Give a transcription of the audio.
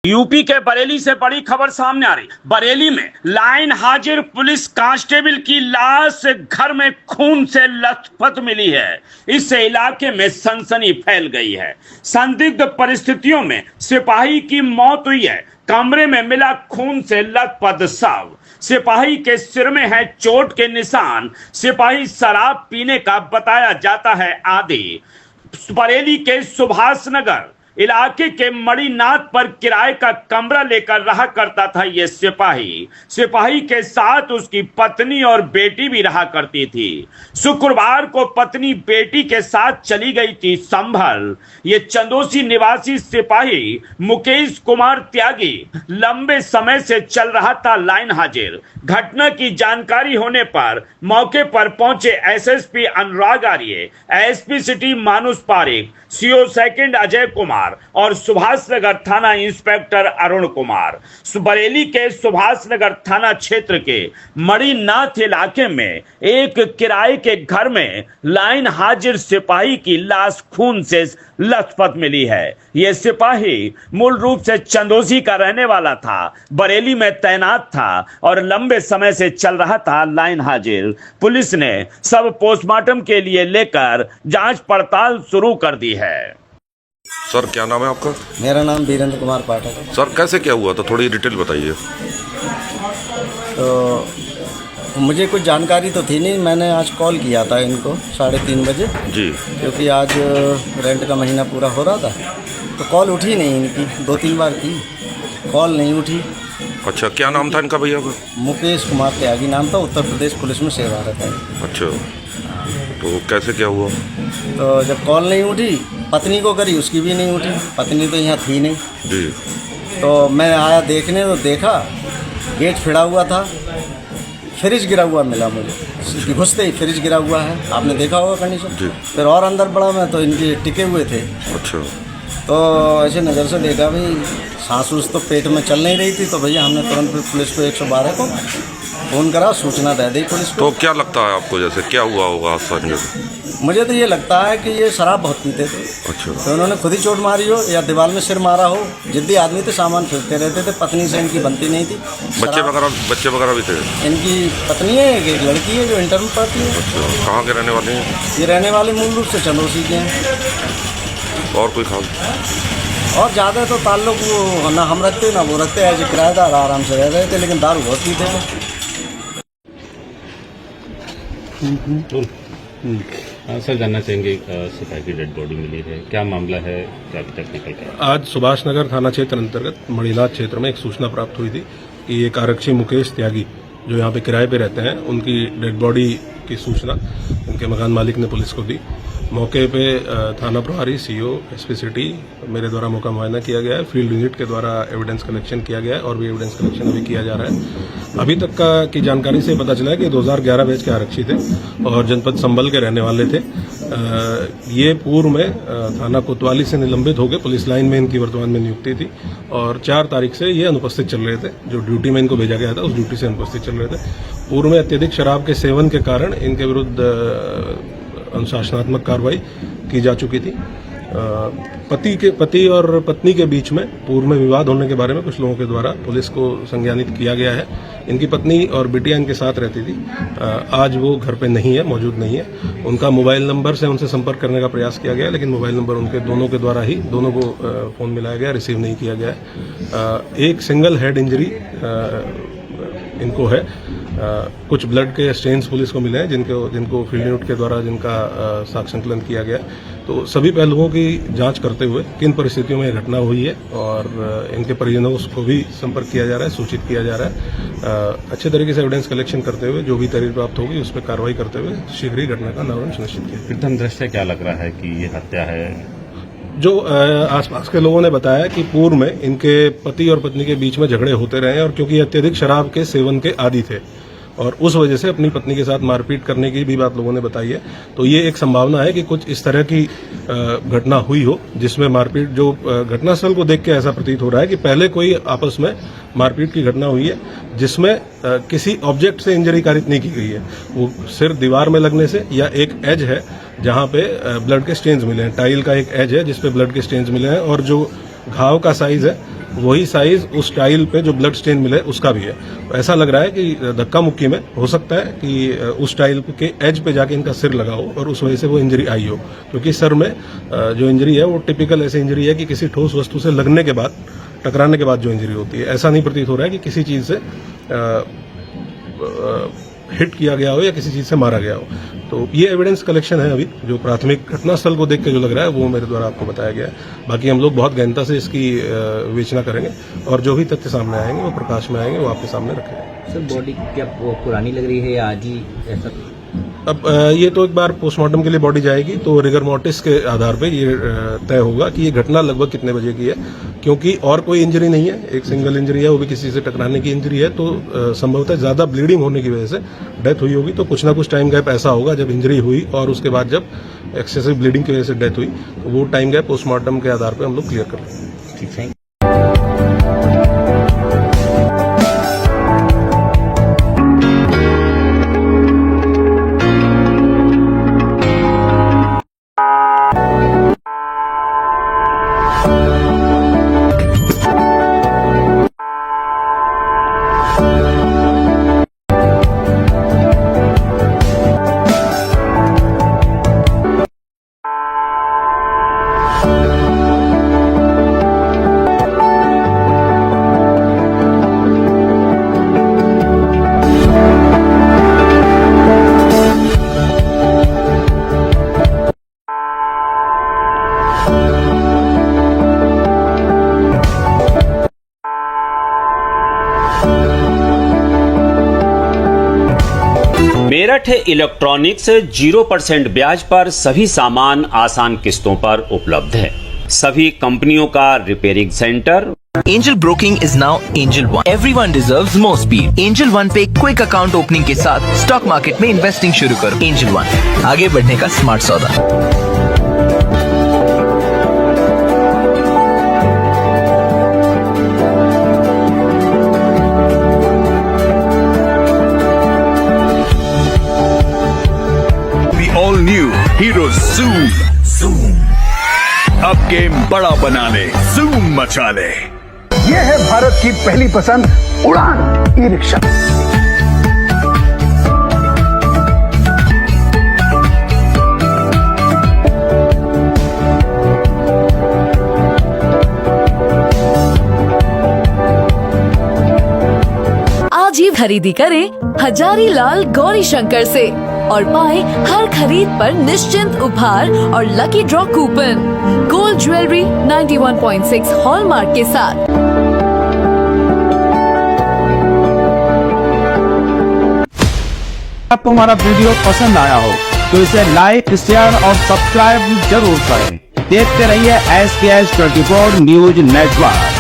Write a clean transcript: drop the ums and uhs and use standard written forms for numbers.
UP के बरेली से बड़ी खबर सामने आ रही। बरेली में लाइन हाजिर पुलिस कांस्टेबल की लाश घर में खून से लथपथ मिली है। इससे इलाके में सनसनी फैल गई है। संदिग्ध परिस्थितियों में सिपाही की मौत हुई है। कमरे में मिला खून से लथपथ शव। सिपाही के सिर में है चोट के निशान। सिपाही शराब पीने का बताया जाता है आदी। बरेली के सुभाष नगर इलाके के मणिनाथ पर किराए का कमरा लेकर रहा करता था ये सिपाही के साथ उसकी पत्नी और बेटी भी रहा करती थी। शुक्रवार को पत्नी बेटी के साथ चली गई थी संभल। ये चंदोसी निवासी सिपाही मुकेश कुमार त्यागी लंबे समय से चल रहा था लाइन हाजिर। घटना की जानकारी होने पर मौके पर पहुंचे SSP Anurag Arya, SP city मानुष पारिक, सीओ सेकंड अजय कुमार और सुभाष नगर थाना इंस्पेक्टर अरुण कुमार। बरेली के सुभाष नगर थाना क्षेत्र के मणिनाथ इलाके में एक किराए के घर में लाइन हाजिर सिपाही की लाश खून से लथपथ मिली है। यह सिपाही मूल रूप से चंदोसी का रहने वाला था, बरेली में तैनात था और लंबे समय से चल रहा था लाइन हाजिर। पुलिस ने सब पोस्टमार्टम के लिए लेकर जांच पड़ताल शुरू कर दी है। सर क्या नाम है आपका? मेरा नाम वीरेंद्र कुमार पाठक है। सर कैसे क्या हुआ था, थोड़ी डिटेल बताइए। तो मुझे कुछ जानकारी तो थी नहीं, मैंने आज कॉल किया था इनको 3:30 बजे जी, क्योंकि आज रेंट का महीना पूरा हो रहा था। तो कॉल उठी नहीं इनकी, 2-3 बार की कॉल नहीं उठी। अच्छा, क्या नाम था इनका भैया का? मुकेश कुमार त्यागी नाम था, उत्तर प्रदेश पुलिस में सेवारत है। अच्छा, तो कैसे क्या हुआ? तो जब कॉल नहीं उठी, पत्नी को करी, उसकी भी नहीं उठी। पत्नी तो यहाँ थी नहीं जी। तो मैं आया देखने, तो देखा गेट फिरा हुआ था, फ्रिज गिरा हुआ मिला मुझे। घुसते ही फ्रिज गिरा हुआ है, आपने देखा होगा कंडीशन जी। फिर और अंदर बढ़ा मैं तो इनके टिके हुए थे। अच्छा, तो ऐसे नज़र से देखा भाई सांस उस तो पेट में चल नहीं रही थी। तो भैया हमने तुरंत पुलिस को 112 को फ़ोन करा, सूचना दे दी पुलिस को। तो क्या लगता है आपको, जैसे क्या हुआ होगा हादसा? मुझे तो ये लगता है कि ये शराब बहुत पीते थे। अच्छा, तो उन्होंने खुद ही चोट मारी हो या दीवार में सिर मारा हो। जिद्दी आदमी थे, सामान फेंकते रहते थे। पत्नी से इनकी बनती नहीं थी। बच्चे वगैरह भी थे? इनकी पत्नी है, एक लड़की है जो इंटर में पढ़ती है। अच्छा, कहाँ के रहने वाले हैं? ये रहने वाले मूल रूप से चंदोसी के हैं। और कोई खास? और ज़्यादा तो ताल्लुक वो ना हम रखते ना वो रखते, ऐसे किराएदार आराम से रह रहे थे, लेकिन दारू बहुत पीते थे। सर जानना चाहेंगे, सिपाही की डेड बॉडी मिली है, क्या मामला है, क्या अभी तक निकल कर? आज सुभाष नगर थाना क्षेत्र अंतर्गत मणिनाथ क्षेत्र में एक सूचना प्राप्त हुई थी कि एक आरक्षी मुकेश त्यागी जो यहाँ पे किराए पे रहते हैं, उनकी डेड बॉडी की सूचना उनके मकान मालिक ने पुलिस को दी। मौके पे थाना प्रभारी, सीओ, एसपी सिटी मेरे द्वारा मौका मुआयना किया गया है। फील्ड यूनिट के द्वारा एविडेंस कलेक्शन किया गया है और भी एविडेंस कलेक्शन अभी किया जा रहा है। अभी तक की जानकारी से पता चला है कि 2011 बैच के आरक्षी थे और जनपद संभल के रहने वाले थे। ये पूर्व में थाना कोतवाली से निलंबित होकर पुलिस लाइन में इनकी वर्तमान में नियुक्ति थी और 4 तारीख से ये अनुपस्थित चल रहे थे। जो ड्यूटी में इनको भेजा गया था उस ड्यूटी से अनुपस्थित चल रहे थे। पूर्व में अत्यधिक शराब के सेवन के कारण इनके विरुद्ध अनुशासनात्मक कार्रवाई की जा चुकी थी। पति और पत्नी के बीच में पूर्व में विवाद होने के बारे में कुछ लोगों के द्वारा पुलिस को संज्ञानित किया गया है। इनकी पत्नी और बिटिया इनके साथ रहती थी। आज वो घर पे नहीं है, मौजूद नहीं है। उनका मोबाइल नंबर से उनसे संपर्क करने का प्रयास किया गया, लेकिन मोबाइल नंबर उनके दोनों के द्वारा ही दोनों को फोन मिलाया गया, रिसीव नहीं किया गया। एक सिंगल हेड इंजरी इनको है। कुछ ब्लड के स्टेन्स पुलिस को मिले हैं जिनको फील्ड यूनिट के द्वारा जिनका साक्ष्य संकलन किया गया। तो सभी पहलुओं की जांच करते हुए किन परिस्थितियों में यह घटना हुई है और इनके परिजनों को भी संपर्क किया जा रहा है, सूचित किया जा रहा है। अच्छे तरीके से एविडेंस कलेक्शन करते हुए जो भी तहरीर प्राप्त होगी उस पर कार्रवाई करते हुए शीघ्र ही घटना का निवारण सुनिश्चित किया। प्रथम दृष्टया क्या लग रहा है कि ये हत्या है? जो आसपास के लोगों ने बताया कि पूर्व में इनके पति और पत्नी के बीच में झगड़े होते रहे और क्योंकि अत्यधिक शराब के सेवन के आदी थे और उस वजह से अपनी पत्नी के साथ मारपीट करने की भी बात लोगों ने बताई है। तो ये एक संभावना है कि कुछ इस तरह की घटना हुई हो जिसमें मारपीट, जो घटनास्थल को देख के ऐसा प्रतीत हो रहा है कि पहले कोई आपस में मारपीट की घटना हुई है जिसमें किसी ऑब्जेक्ट से इंजरी कारित नहीं की गई है। वो सिर्फ दीवार में लगने से या एक एज है जहां पे ब्लड के स्टेन्स मिले हैं, टाइल का एक एज है जिसपे ब्लड के स्टेन्स मिले हैं और जो घाव का साइज है वही साइज उस टाइल पे जो ब्लड स्टेन मिले उसका भी है। तो ऐसा लग रहा है कि धक्का मुक्की में हो सकता है कि उस टाइल के एज पे जाके इनका सिर लगा हो और उस वजह से वो इंजरी आई हो, क्योंकि सर में जो इंजरी है वो टिपिकल ऐसी इंजरी है कि किसी ठोस वस्तु से लगने के बाद, टकराने के बाद जो इंजरी होती है। ऐसा नहीं प्रतीत हो रहा है कि किसी चीज से हिट किया गया हो या किसी चीज से मारा गया हो। तो ये एविडेंस कलेक्शन है अभी, जो प्राथमिक घटनास्थल को देख के जो लग रहा है वो मेरे द्वारा आपको बताया गया है। बाकी हम लोग बहुत गहनता से इसकी विवेचना करेंगे और जो भी तथ्य सामने आएंगे वो प्रकाश में आएंगे, वो आपके सामने रखेंगे। सर बॉडी क्या पुरानी लग रही है या आज ही ऐसा? अब ये तो एक बार पोस्टमार्टम के लिए बॉडी जाएगी तो रिगर मोर्टिस के आधार पे ये तय होगा कि ये घटना लगभग कितने बजे की है, क्योंकि और कोई इंजरी नहीं है, एक सिंगल इंजरी है, वो भी किसी से टकराने की इंजरी है। तो संभवतः ज्यादा ब्लीडिंग होने की वजह से डेथ हुई होगी। तो कुछ ना कुछ टाइम गैप ऐसा होगा जब इंजरी हुई और उसके बाद जब एक्सेसिव ब्लीडिंग की वजह से डेथ हुई, तो वो टाइम गैप पोस्टमार्टम के आधार पर हम लोग क्लियर कर लेंगे। ठीक है। मेरठ इलेक्ट्रॉनिक्स 0% ब्याज पर सभी सामान आसान किस्तों पर उपलब्ध है। सभी कंपनियों का repairing centre. Angel Broking is now Angel One. Everyone deserves more speed. Angel One पे क्विक अकाउंट ओपनिंग के साथ स्टॉक मार्केट में इन्वेस्टिंग शुरू करो। Angel One, आगे बढ़ने का स्मार्ट सौदा। All new hero zoom. अब गेम बड़ा बनाने ज़ूम मचा ले। ये है भारत की पहली पसंद उड़ान ई रिक्शा। आज ही खरीदी करें हजारीलाल गौरीशंकर से और पाए हर खरीद पर निश्चिंत उपहार और lucky draw coupon gold jewellery 91.6 hallmark के साथ। आपको हमारा वीडियो पसंद आया हो तो इसे लाइक, शेयर और सब्सक्राइब जरूर करें। देखते रहिए SKS 24 न्यूज नेटवर्क।